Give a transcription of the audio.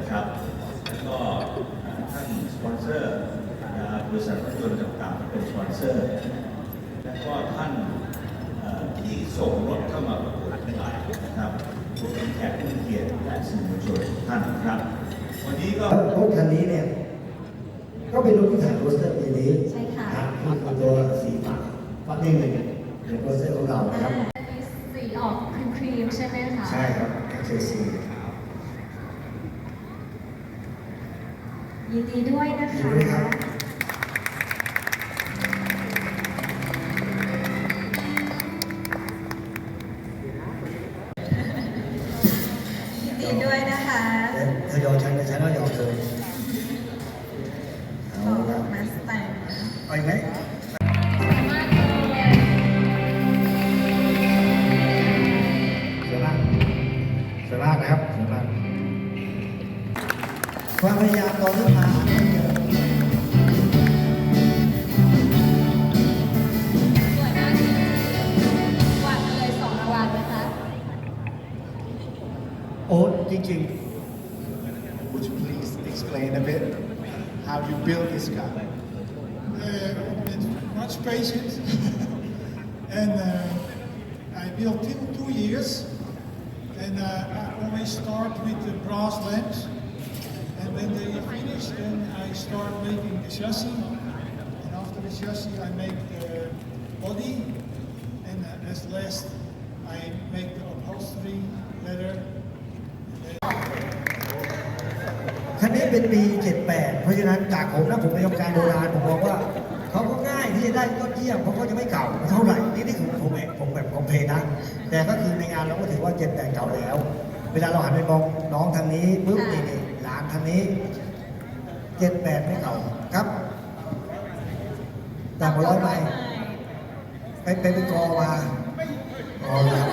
นะครับแล้วก็ท่านสปอนเซอร์บริษัทรถยนต์ต่างๆเป็นสปอนเซอร์แล้วก็ท่านที่ส่งรถเข้ามาประกวดนะครับผู้เป็นแขกผู้เกียรติและสื่อมวลชนท่านครับวันนี้ก็รถคันนี้เนี่ยก็เป็นรถที่ถ่ายโปสเตอร์ปีนี้ใช่ค่ะคือตัวสีฟ้าฟัดนี่เลยเป็นโปสเตอร์ของเรานะครับสีออกครีมใช่ไหมคะใช่ครับเชลซียินดีด้วยนะคะยินดีด้วยนะคะเธอยอมฉันแต่ฉันก็ยอมเธอเอาละมาสแตนไปไหมสวยมากสวยมากนะครับสวยมากความพยายามตอนที่มาสวยมากจริงๆหวานมาเลย2 รางวัลนะคะโอ้จริงๆWould you please explain a bit how you build this car? With much patience, and I built it 2 years, and I always start with the brass lamps, and when they finish, then I start making the chassis, and after the chassis I make the body, and as last I make the upholstery, leather. คันนี้เป็นปี 78 เพราะฉะนั้นจากผมนะผมเป็นกรรมการโบราณผมบอกว่าเขาก็ง่ายที่จะได้ยอดเยี่ยมเพราะเขาจะไม่เก่าเท่าไหร่นี่คือผมแบบผมเพลนะแต่ก็คือในงานเราก็ถือว่า78เก่าแล้วเวลาเราหันไปมองน้องทางนี้ปุ๊บนี่หลานทางนี้78ไม่เก่าครับแต่พอร้อยไปกอมาอ๋อครับ